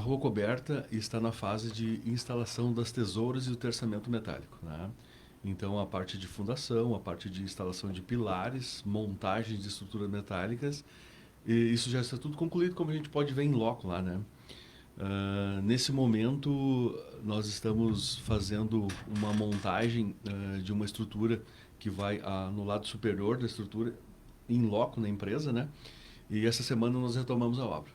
rua coberta está na fase de instalação das tesouras e o terçamento metálico, né? Então, a parte de fundação, a parte de instalação de pilares, montagem de estruturas metálicas, e isso já está tudo concluído, como a gente pode ver em loco lá, né? Nesse momento, nós estamos fazendo uma montagem de uma estrutura que vai no lado superior da estrutura, em loco na empresa, né? E essa semana nós retomamos a obra.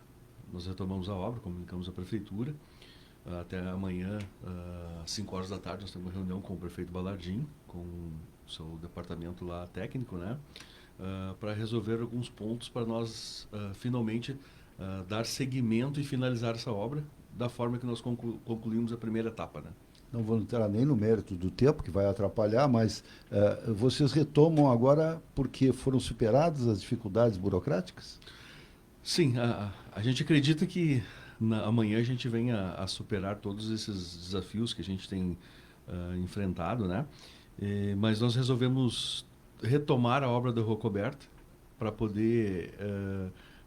Comunicamos à prefeitura. Até amanhã, às 5 horas da tarde, nós temos uma reunião com o prefeito Balardim, com o seu departamento lá técnico, né? Para resolver alguns pontos para nós finalmente dar seguimento e finalizar essa obra da forma que nós concluímos a primeira etapa, né? Não vou entrar nem no mérito do tempo, que vai atrapalhar, mas vocês retomam agora porque foram superadas as dificuldades burocráticas? Sim, a gente acredita que amanhã a gente venha a superar todos esses desafios que a gente tem enfrentado, né? Mas nós resolvemos retomar a obra da rua coberta para poder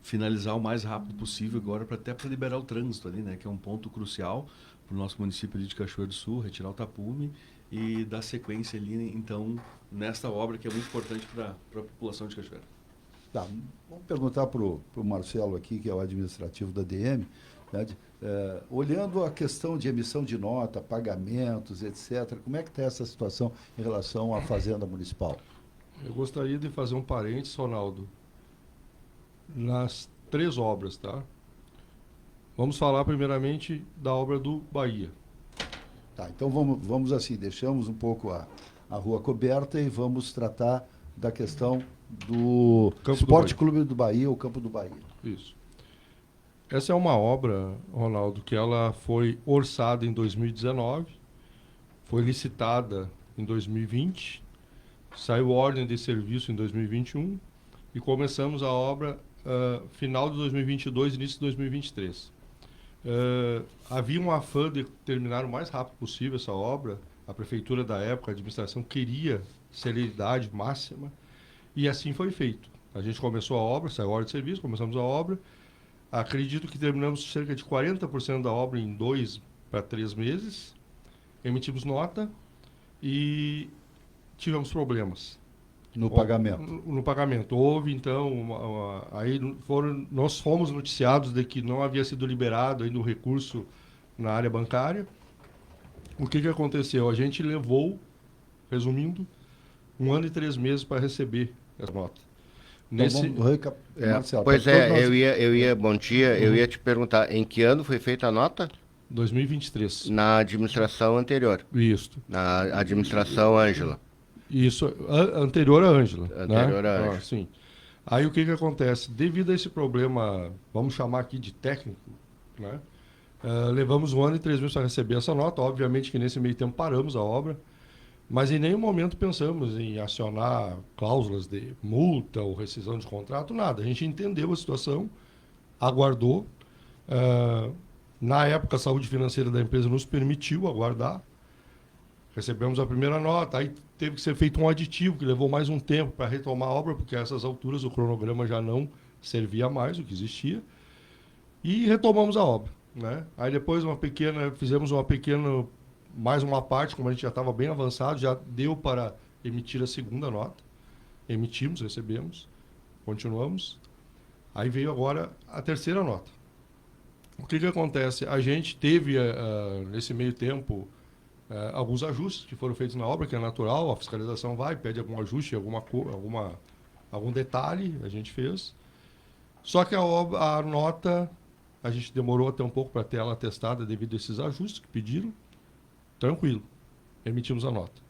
finalizar o mais rápido possível agora, até para liberar o trânsito ali, né? Que é um ponto crucial para o nosso município ali de Cachoeiro do Sul, retirar o tapume e dar sequência ali, então, nesta obra que é muito importante para a população de Cachoeiro. Tá, vamos perguntar para o Marcelo aqui, que é o administrativo da DM, né, olhando a questão de emissão de nota, pagamentos, etc., como é que está essa situação em relação à Fazenda Municipal? Eu gostaria de fazer um parênteses, Ronaldo, nas 3 obras, tá? Vamos falar primeiramente da obra do Bahia. Tá, então vamos assim, deixamos um pouco a rua coberta e vamos tratar da questão do Esporte Clube do Bahia, o Campo do Bahia. Isso. Essa é uma obra, Ronaldo, que ela foi orçada em 2019, foi licitada em 2020, saiu ordem de serviço em 2021 e começamos a obra final de 2022, início de 2023. Havia um afã de terminar o mais rápido possível essa obra. A prefeitura da época, a administração, queria celeridade máxima e assim foi feito. A gente começou a obra, saiu a ordem de serviço, começamos a obra. Acredito que terminamos cerca de 40% da obra em 2 para 3 meses. Emitimos nota e tivemos problemas. No pagamento? No pagamento. Houve, então, nós fomos noticiados de que não havia sido liberado ainda o recurso na área bancária. O que aconteceu? A gente levou, resumindo, 1 ano e 3 meses para receber essa nota. Marcelo, bom dia, eu ia te perguntar, em que ano foi feita a nota? 2023. Na administração anterior. Isso. Na administração Ângela. Isso, anterior à Ângela. Anterior à Ângela. Sim. Aí o que acontece? Devido a esse problema, vamos chamar aqui de técnico, né? Levamos 1 ano e 3 meses para receber essa nota. Obviamente que nesse meio tempo paramos a obra, mas em nenhum momento pensamos em acionar cláusulas de multa ou rescisão de contrato, nada. A gente entendeu a situação, aguardou. Na época, a saúde financeira da empresa nos permitiu aguardar. Recebemos a primeira nota, aí teve que ser feito um aditivo, que levou mais um tempo para retomar a obra, porque a essas alturas o cronograma já não servia mais, o que existia. E retomamos a obra, né? Aí depois fizemos mais uma parte, como a gente já estava bem avançado, já deu para emitir a segunda nota. Emitimos, recebemos, continuamos. Aí veio agora a terceira nota. O que acontece? A gente teve, nesse meio tempo, alguns ajustes que foram feitos na obra, que é natural, a fiscalização pede algum ajuste, algum detalhe, a gente fez. Só que a nota, a gente demorou até um pouco para ter ela atestada devido a esses ajustes que pediram. Tranquilo, emitimos a nota.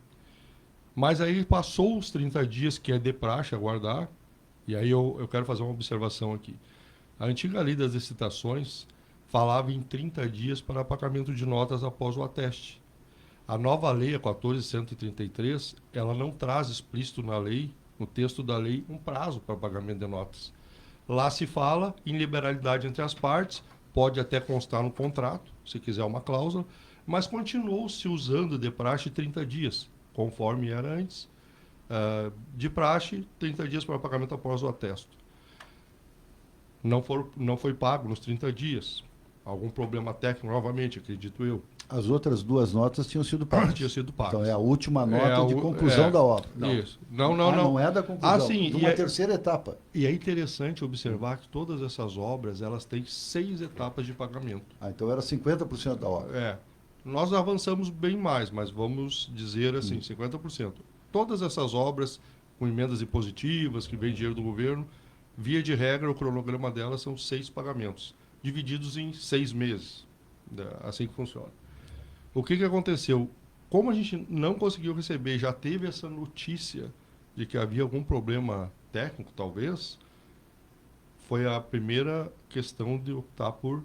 Mas aí passou os 30 dias, que é de praxe aguardar, e aí eu quero fazer uma observação aqui. A antiga lei das licitações falava em 30 dias para pagamento de notas após o ateste. A nova lei, a 14.133, ela não traz explícito na lei, no texto da lei, um prazo para pagamento de notas. Lá se fala em liberalidade entre as partes, pode até constar no contrato, se quiser uma cláusula, mas continuou se usando de praxe 30 dias, conforme era antes. De praxe, 30 dias para pagamento após o atesto. Não foi pago nos 30 dias. algum problema técnico, novamente, acredito eu, As outras duas notas tinham sido pagas. tinha sido pago. Então é a última nota de conclusão da obra. Isso. Não. Não é da conclusão, sim, de uma terceira etapa. E é interessante observar que todas essas obras, elas têm 6 etapas de pagamento. Então era 50% da obra. Nós avançamos bem mais, mas vamos dizer assim, 50%. Todas essas obras com emendas impositivas, que vem dinheiro do governo, via de regra, o cronograma delas são 6 pagamentos, divididos em 6 meses. Assim que funciona. O que aconteceu? Como a gente não conseguiu receber, já teve essa notícia de que havia algum problema técnico, talvez, foi a primeira questão de optar por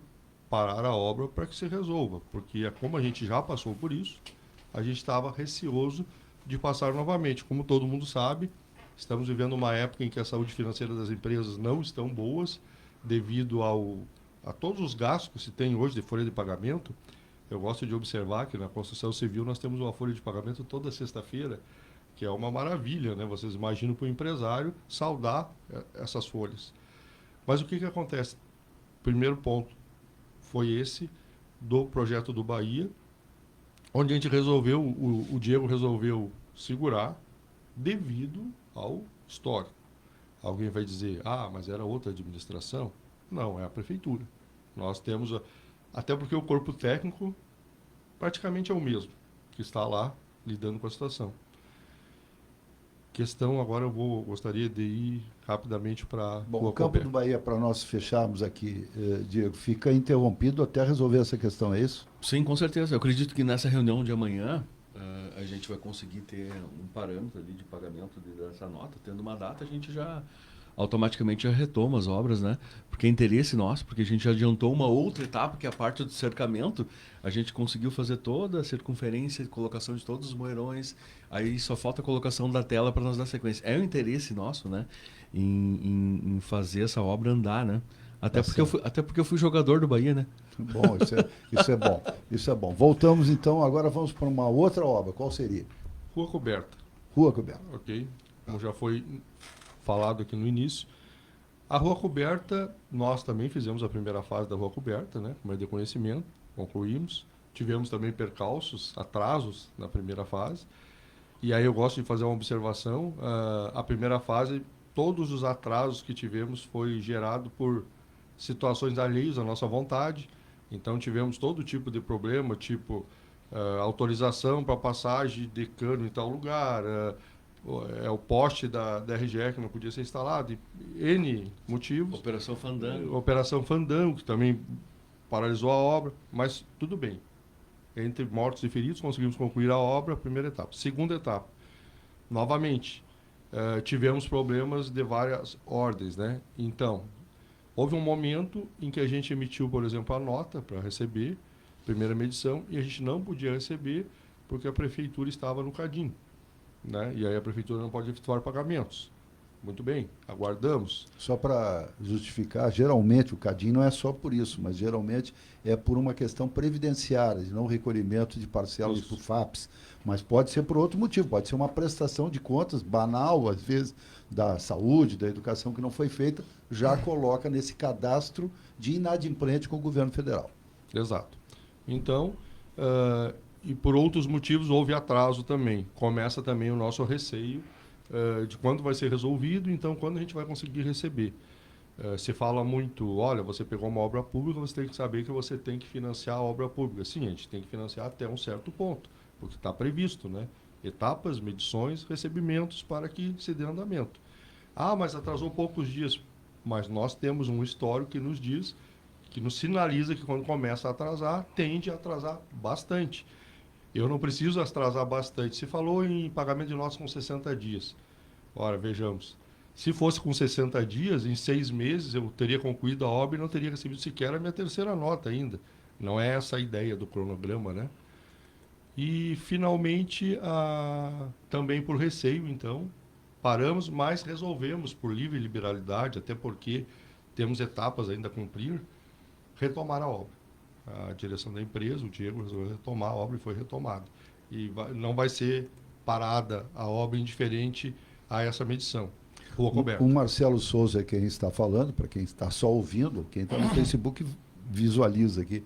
parar a obra para que se resolva. Porque como a gente já passou por isso, a gente estava receoso de passar novamente. Como todo mundo sabe, estamos vivendo uma época em que a saúde financeira das empresas não estão boas, devido a todos os gastos que se tem hoje de folha de pagamento. Eu gosto de observar que na construção civil nós temos uma folha de pagamento toda sexta-feira, que é uma maravilha, né? Vocês imaginam para o empresário saldar essas folhas. Mas o que acontece? Primeiro ponto foi esse do projeto do Bahia, onde a gente resolveu, o Diego resolveu segurar devido ao histórico. Alguém vai dizer, mas era outra administração? Não, é a prefeitura. Nós temos, até porque o corpo técnico praticamente é o mesmo, que está lá lidando com a situação. Questão, agora eu gostaria de ir rapidamente para o Campo do Bahia, para nós fecharmos aqui, Diego, fica interrompido até resolver essa questão, é isso? Sim, com certeza. Eu acredito que nessa reunião de amanhã a gente vai conseguir ter um parâmetro ali de pagamento dessa nota. Tendo uma data, a gente já automaticamente já retoma as obras, né? Porque é interesse nosso, porque a gente já adiantou uma outra etapa, que é a parte do cercamento. A gente conseguiu fazer toda a circunferência, colocação de todos os moerões, aí só falta a colocação da tela para nós dar sequência. É um interesse nosso, né? Em fazer essa obra andar, né? Até porque eu fui jogador do Bahia, né? Bom, isso é bom. Isso é bom. Voltamos então, agora vamos para uma outra obra. Qual seria? Rua Coberta. Rua Coberta. Ok. Como já foi falado aqui no início. A Rua Coberta, nós também fizemos a primeira fase da Rua Coberta, né? Como é de conhecimento, concluímos. Tivemos também percalços, atrasos na primeira fase. E aí eu gosto de fazer uma observação. A primeira fase, todos os atrasos que tivemos foi gerado por situações alheias à nossa vontade. Então tivemos todo tipo de problema, tipo autorização para passagem de cano em tal lugar, o poste da RGE que não podia ser instalado, N motivos. Operação Fandango, que também paralisou a obra, mas tudo bem. Entre mortos e feridos, conseguimos concluir a obra, a primeira etapa. Segunda etapa, novamente, tivemos problemas de várias ordens, né? Então, houve um momento em que a gente emitiu, por exemplo, a nota para receber, primeira medição, e a gente não podia receber porque a prefeitura estava no CADIM, né? E aí a prefeitura não pode efetuar pagamentos. Muito bem, aguardamos. Só para justificar, geralmente o CADIM não é só por isso, mas geralmente é por uma questão previdenciária, de não recolhimento de parcelas por FAPES. Mas pode ser por outro motivo, pode ser uma prestação de contas banal, às vezes, da saúde, da educação que não foi feita, já coloca nesse cadastro de inadimplente com o governo federal. Exato. Então, e por outros motivos houve atraso também. Começa também o nosso receio de quando vai ser resolvido, então quando a gente vai conseguir receber. Se fala muito, olha, você pegou uma obra pública, você tem que saber que você tem que financiar a obra pública. Sim, a gente tem que financiar até um certo ponto, porque está previsto, né? Etapas, medições, recebimentos para que se dê andamento. Mas atrasou poucos dias. Mas nós temos um histórico que nos diz, que nos sinaliza que quando começa a atrasar, tende a atrasar bastante. Eu não preciso atrasar bastante. Se falou em pagamento de notas com 60 dias. Ora, vejamos. Se fosse com 60 dias, em 6 meses eu teria concluído a obra e não teria recebido sequer a minha terceira nota ainda. Não é essa a ideia do cronograma, né? E, finalmente, também por receio, então, paramos, mas resolvemos, por livre liberalidade, até porque temos etapas ainda a cumprir, retomar a obra. A direção da empresa, o Diego, resolveu retomar a obra e foi retomada. E não vai ser parada a obra indiferente a essa medição. Rua Coberta. O Marcelo Souza é quem está falando, para quem está só ouvindo, quem está no Facebook visualiza aqui.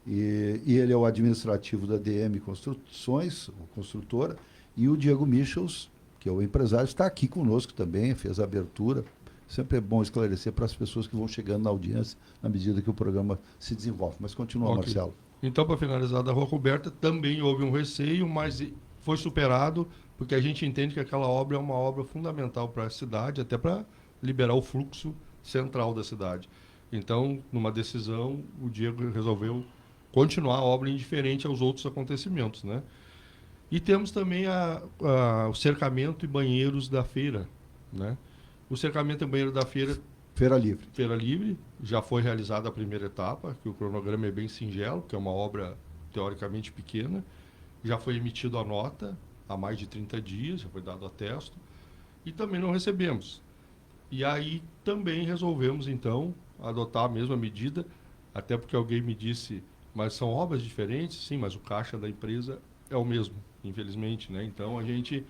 E ele é o administrativo da DM Construções, construtora, e o Diego Michels, que é o empresário, está aqui conosco também, fez a abertura. Sempre é bom esclarecer para as pessoas que vão chegando na audiência na medida que o programa se desenvolve. Mas continua, Ok. Marcelo. Então, para finalizar da Rua Coberta, também houve um receio, mas foi superado, porque a gente entende que aquela obra é uma obra fundamental para a cidade, até para liberar o fluxo central da cidade. Então, numa decisão, o Diego resolveu continuar a obra indiferente aos outros acontecimentos, né? E temos também o cercamento e banheiros da feira, né? O cercamento e banheiro da Feira Livre. Feira Livre, já foi realizada a primeira etapa, que o cronograma é bem singelo, que é uma obra teoricamente pequena. Já foi emitida a nota há mais de 30 dias, já foi dado atesto, e também não recebemos. E aí também resolvemos, então, adotar a mesma medida, até porque alguém me disse, mas são obras diferentes? Sim, mas o caixa da empresa é o mesmo, infelizmente, né? Então a gente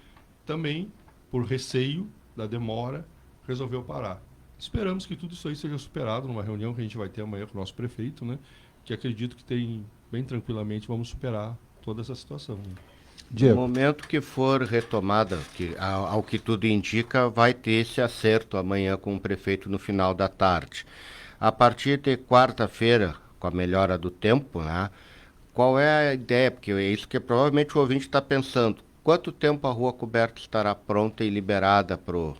também, por receio da demora, resolveu parar. Esperamos que tudo isso aí seja superado numa reunião que a gente vai ter amanhã com o nosso prefeito, né? Que acredito que tem, bem tranquilamente, vamos superar toda essa situação. Né? No Diego. momento que for retomada, ao que tudo indica, vai ter esse acerto amanhã com o prefeito no final da tarde. A partir de quarta-feira, com a melhora do tempo, né? Qual é a ideia? Porque é isso que provavelmente o ouvinte está pensando. Quanto tempo a Rua Coberta estará pronta e liberada para o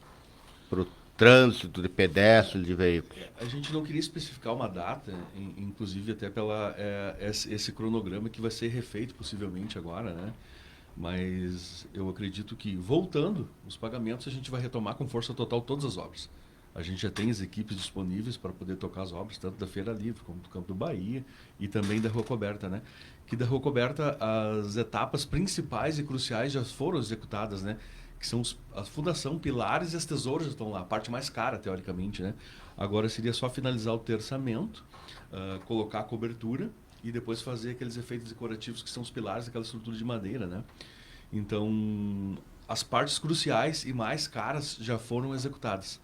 trânsito de pedestres, de veículos? A gente não queria especificar uma data, inclusive até pela esse cronograma que vai ser refeito possivelmente agora, né? Mas eu acredito que, voltando os pagamentos, a gente vai retomar com força total todas as obras. A gente já tem as equipes disponíveis para poder tocar as obras, tanto da Feira Livre, como do Campo do Bahia e também da Rua Coberta, né? Que da Rua Coberta, as etapas principais e cruciais já foram executadas, né? Que são a fundação, pilares e as tesouras estão lá, a parte mais cara, teoricamente, né? Agora seria só finalizar o terçamento, colocar a cobertura e depois fazer aqueles efeitos decorativos que são os pilares daquela estrutura de madeira, né? Então, as partes cruciais e mais caras já foram executadas.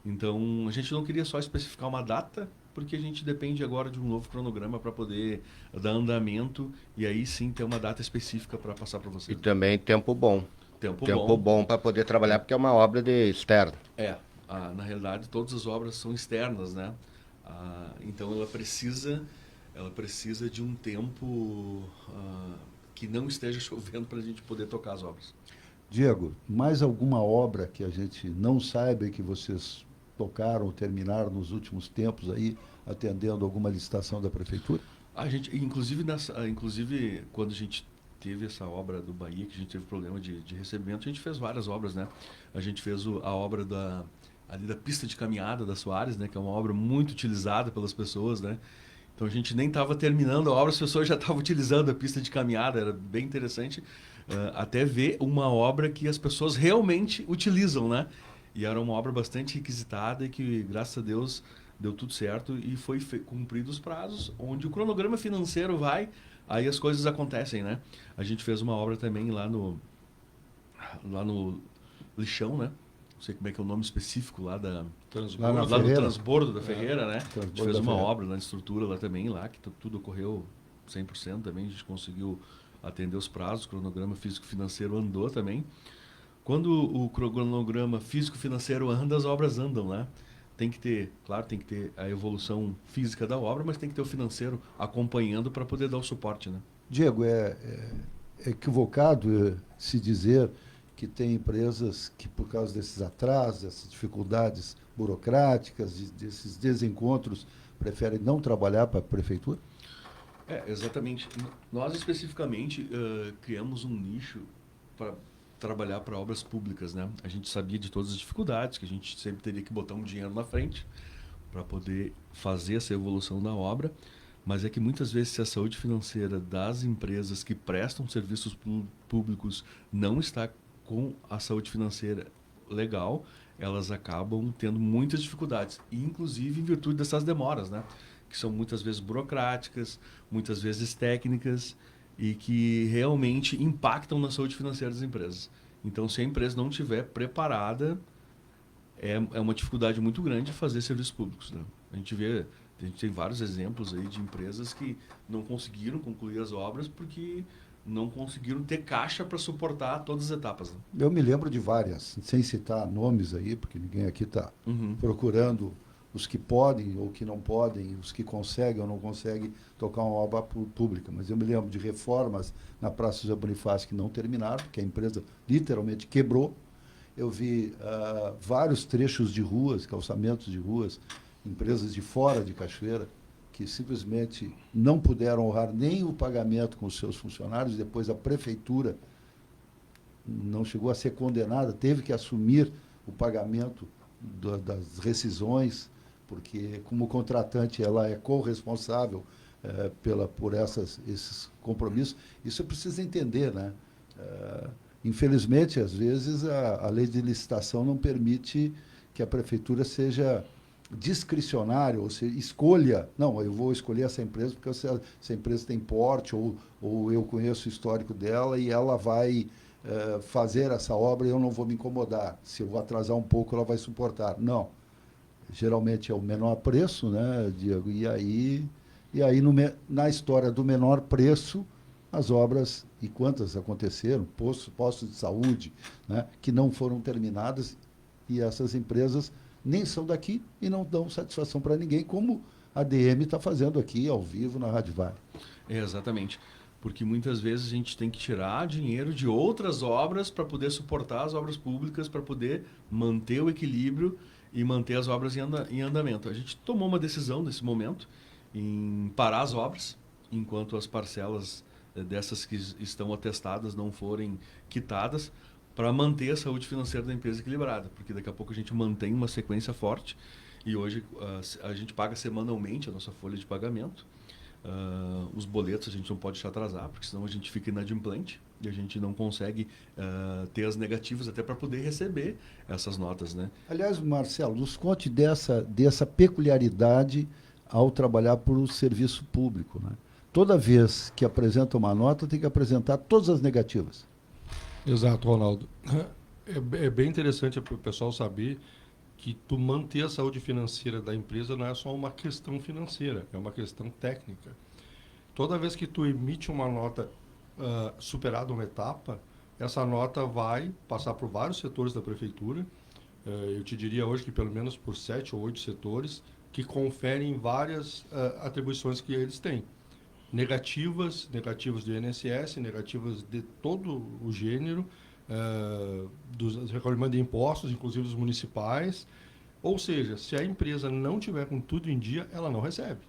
Então, a gente não queria só especificar uma data, porque a gente depende agora de um novo cronograma para poder dar andamento e aí sim ter uma data específica para passar para E vocês. também tempo bom. Tempo Bom para poder trabalhar, porque é uma obra de externo. Na realidade, todas as obras são externas, né? Então, ela precisa de um tempo que não esteja chovendo para a gente poder tocar as obras. Diego, mais alguma obra que a gente não saiba e que vocês tocaram ou terminaram nos últimos tempos aí, atendendo alguma licitação da prefeitura? A gente, inclusive, quando a gente teve essa obra do Bahia, que a gente teve problema de recebimento, a gente fez várias obras, né? A gente fez a obra ali da pista de caminhada da Soares, né? Que é uma obra muito utilizada pelas pessoas, né? Então a gente nem estava terminando a obra, as pessoas já estavam utilizando a pista de caminhada, era bem interessante até ver uma obra que as pessoas realmente utilizam, né? E era uma obra bastante requisitada e que, graças a Deus, deu tudo certo e foi cumprido os prazos, onde o cronograma financeiro vai, aí as coisas acontecem, né? A gente fez uma obra também lá no Lixão, né? Não sei como é que é o nome específico lá no transbordo da Ferreira, né? A gente fez uma obra na estrutura lá também, lá que tudo ocorreu 100% também, a gente conseguiu atender os prazos, o cronograma físico-financeiro andou também. Quando o cronograma físico-financeiro anda, as obras andam, né? Tem que ter a evolução física da obra, mas tem que ter o financeiro acompanhando para poder dar o suporte, né? Diego, é equivocado se dizer que tem empresas que, por causa desses atrasos, dessas dificuldades burocráticas, desses desencontros, preferem não trabalhar para a prefeitura? Exatamente. Nós, especificamente, criamos um nicho para trabalhar para obras públicas, né? A gente sabia de todas as dificuldades, que a gente sempre teria que botar um dinheiro na frente para poder fazer essa evolução da obra, mas é que muitas vezes se a saúde financeira das empresas que prestam serviços públicos não está com a saúde financeira legal, elas acabam tendo muitas dificuldades, inclusive em virtude dessas demoras, né? Que são muitas vezes burocráticas, muitas vezes técnicas e que realmente impactam na saúde financeira das empresas. Então, se a empresa não estiver preparada, é uma dificuldade muito grande de fazer serviços públicos, né? A gente vê A gente tem vários exemplos aí de empresas que não conseguiram concluir as obras porque não conseguiram ter caixa para suportar todas as etapas. Né? Eu me lembro de várias, sem citar nomes aí, porque ninguém aqui está procurando os que podem ou que não podem, os que conseguem ou não conseguem tocar uma obra pública. Mas eu me lembro de reformas na Praça José Bonifácio que não terminaram, porque a empresa literalmente quebrou. Eu vi vários trechos de ruas, calçamentos de ruas, empresas de fora de Cachoeira, que simplesmente não puderam honrar nem o pagamento com os seus funcionários. Depois a prefeitura não chegou a ser condenada, teve que assumir o pagamento das rescisões, porque como contratante ela é corresponsável por esses compromissos. Isso precisa entender, né? Infelizmente, às vezes, a lei de licitação não permite que a prefeitura seja discricionária, ou seja, escolha, não, eu vou escolher essa empresa porque essa empresa tem porte, ou eu conheço o histórico dela e ela vai fazer essa obra e eu não vou me incomodar. Se eu vou atrasar um pouco, ela vai suportar. Não. Geralmente é o menor preço, né, Diego? E aí na história do menor preço, as obras, e quantas aconteceram, postos de saúde, né, que não foram terminadas, e essas empresas nem são daqui e não dão satisfação para ninguém, como a DM está fazendo aqui, ao vivo, na Rádio Vale. Exatamente. Porque muitas vezes a gente tem que tirar dinheiro de outras obras para poder suportar as obras públicas, para poder manter o equilíbrio e manter as obras em andamento. A gente tomou uma decisão nesse momento em parar as obras, enquanto as parcelas dessas que estão atestadas não forem quitadas, para manter a saúde financeira da empresa equilibrada, porque daqui a pouco a gente mantém uma sequência forte e hoje a gente paga semanalmente a nossa folha de pagamento. Os boletos a gente não pode deixar atrasar, porque senão a gente fica inadimplente e a gente não consegue ter as negativas até para poder receber essas notas, né? Aliás, Marcelo, nos conte dessa peculiaridade ao trabalhar por um serviço público, né? Toda vez que apresenta uma nota, tem que apresentar todas as negativas. Exato, Ronaldo. É bem interessante para o pessoal saber que tu manter a saúde financeira da empresa não é só uma questão financeira, é uma questão técnica. Toda vez que tu emite uma nota superada uma etapa, essa nota vai passar por vários setores da prefeitura. Eu te diria hoje que pelo menos por 7 ou 8 setores que conferem várias atribuições que eles têm. Negativas do INSS, negativas de todo o gênero, dos recolhimento de impostos, inclusive dos municipais. Ou seja, se a empresa não tiver com tudo em dia, ela não recebe.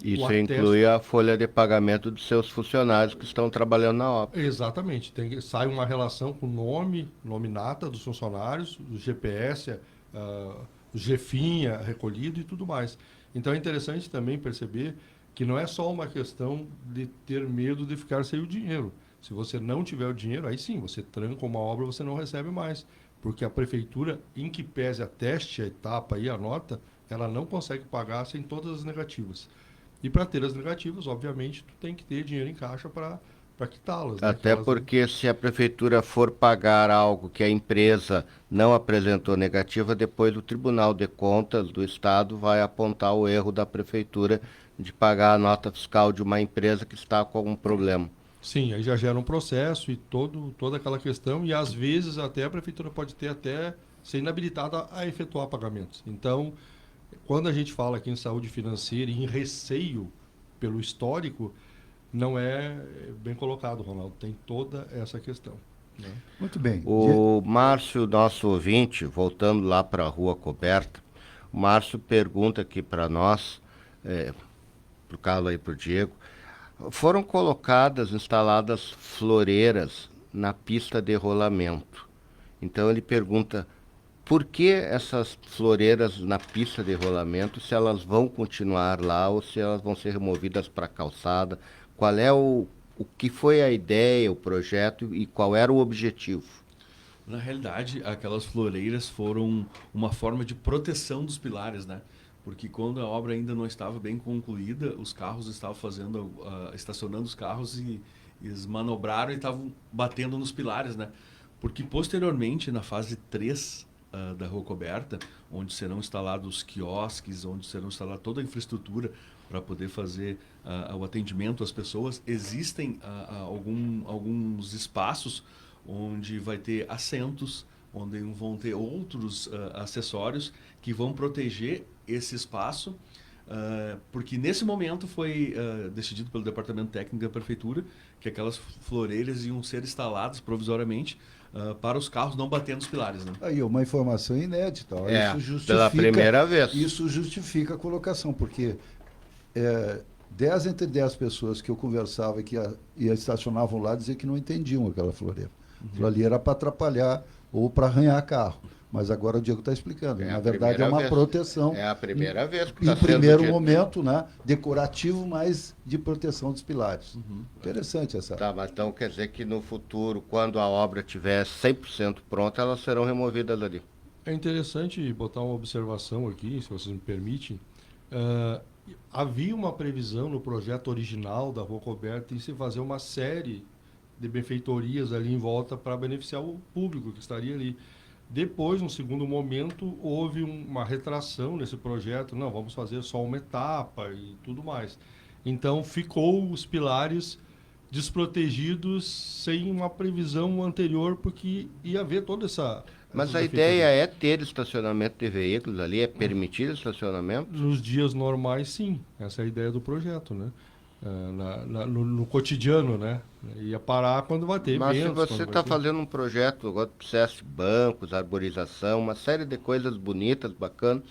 Isso inclui a folha de pagamento dos seus funcionários que estão trabalhando na obra. Exatamente. Sai uma relação com o nominata dos funcionários, o GPS, o GFIM recolhido e tudo mais. Então é interessante também perceber que não é só uma questão de ter medo de ficar sem o dinheiro. Se você não tiver o dinheiro, aí sim, você tranca uma obra, você não recebe mais. Porque a prefeitura, em que pese ateste a etapa e a nota, ela não consegue pagar sem todas as negativas. E para ter as negativas, obviamente, tu tem que ter dinheiro em caixa para quitá-las. Né? Até porque se a prefeitura for pagar algo que a empresa não apresentou negativa, depois o Tribunal de Contas do Estado vai apontar o erro da prefeitura de pagar a nota fiscal de uma empresa que está com algum problema. Sim, aí já gera um processo e toda aquela questão, e às vezes até a prefeitura pode ser inabilitada a efetuar pagamentos. Então, quando a gente fala aqui em saúde financeira e em receio pelo histórico, não é bem colocado, Ronaldo. Tem toda essa questão. Né? Muito bem. O Márcio, nosso ouvinte, voltando lá para a Rua Coberta, o Márcio pergunta aqui para nós, para o Carlos e para o Diego, foram instaladas floreiras na pista de rolamento. Então ele pergunta, por que essas floreiras na pista de rolamento, se elas vão continuar lá ou se elas vão ser removidas para a calçada? Qual é o que foi a ideia, o projeto e qual era o objetivo? Na realidade, aquelas floreiras foram uma forma de proteção dos pilares, né? Porque quando a obra ainda não estava bem concluída, os carros estavam estacionando os carros e eles manobraram e estavam batendo nos pilares, né? Porque posteriormente, na fase 3, da Rua Coberta, onde serão instalados quiosques, onde serão instalada toda a infraestrutura para poder fazer o atendimento às pessoas. Existem alguns espaços onde vai ter assentos, onde vão ter outros acessórios que vão proteger esse espaço, porque nesse momento foi decidido pelo Departamento Técnico da Prefeitura que aquelas floreiras iam ser instaladas provisoriamente para os carros não bater nos pilares. Né? Aí, uma informação inédita. Ó. Isso justifica, pela primeira vez. Isso justifica a colocação, porque 10 entre 10 pessoas que eu conversava que estacionavam lá diziam que não entendiam aquela floreira. Aquilo ali era para atrapalhar ou para arranhar carro. Mas agora o Diego está explicando. Na verdade, é uma proteção. É a primeira vez que em primeiro momento, né, decorativo, mas de proteção dos pilares. Interessante essa. Tá, mas então quer dizer que no futuro, quando a obra estiver 100% pronta, elas serão removidas ali. É interessante botar uma observação aqui, se vocês me permitem. Havia uma previsão no projeto original da Rua Coberta em se fazer uma série de benfeitorias ali em volta para beneficiar o público que estaria ali. Depois, no segundo momento, houve uma retração nesse projeto. Não, vamos fazer só uma etapa e tudo mais. Então, ficou os pilares desprotegidos sem uma previsão anterior, porque ia haver toda essa... Mas a ideia é ter estacionamento de veículos ali, é permitir estacionamento? Nos dias normais, sim. Essa é a ideia do projeto, né? No cotidiano, né? Ia parar quando vai ter Mas eventos. se você está fazendo um projeto, agora precisasse bancos, arborização, uma série de coisas bonitas, bacanas,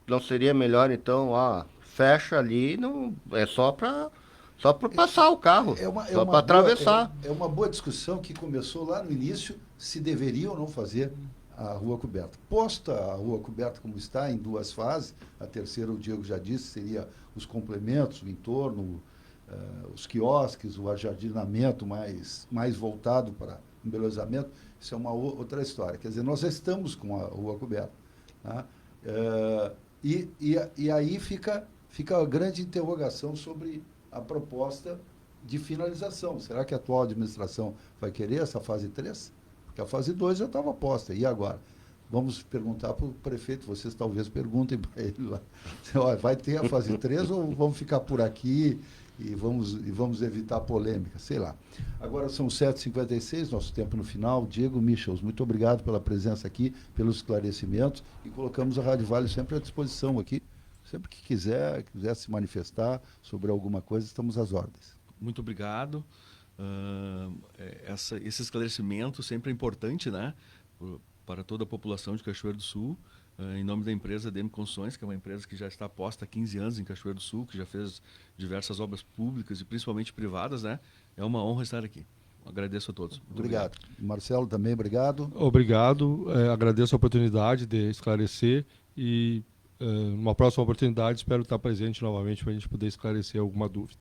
não seria melhor, então, fecha ali, não, é só para passar o carro, só para atravessar. É uma boa discussão que começou lá no início, se deveria ou não fazer a Rua Coberta. Posta a Rua Coberta como está, em 2 fases, a terceira, o Diego já disse, seria os complementos, o entorno, os quiosques, o ajardinamento mais voltado para embelezamento. Isso é uma outra história. Quer dizer, nós já estamos com a Rua Coberta. Tá? E aí fica a grande interrogação sobre a proposta de finalização. Será que a atual administração vai querer essa fase 3? Porque a fase 2 já estava posta. E agora? Vamos perguntar para o prefeito, vocês talvez perguntem para ele lá. Vai ter a fase 3 ou vamos ficar por aqui e vamos evitar polêmica? Sei lá. Agora são 7h56, nosso tempo no final. Diego Michels, muito obrigado pela presença aqui, pelos esclarecimentos, e colocamos a Rádio Vale sempre à disposição aqui. Sempre que quiser se manifestar sobre alguma coisa, estamos às ordens. Muito obrigado. Esse esclarecimento sempre é importante, né, para toda a população de Cachoeiro do Sul, em nome da empresa DM Construções, que é uma empresa que já está posta há 15 anos em Cachoeiro do Sul, que já fez diversas obras públicas e principalmente privadas, né? É uma honra estar aqui. Agradeço a todos. Muito obrigado. Marcelo, também obrigado. Obrigado. Agradeço a oportunidade de esclarecer e numa próxima oportunidade espero estar presente novamente para a gente poder esclarecer alguma dúvida.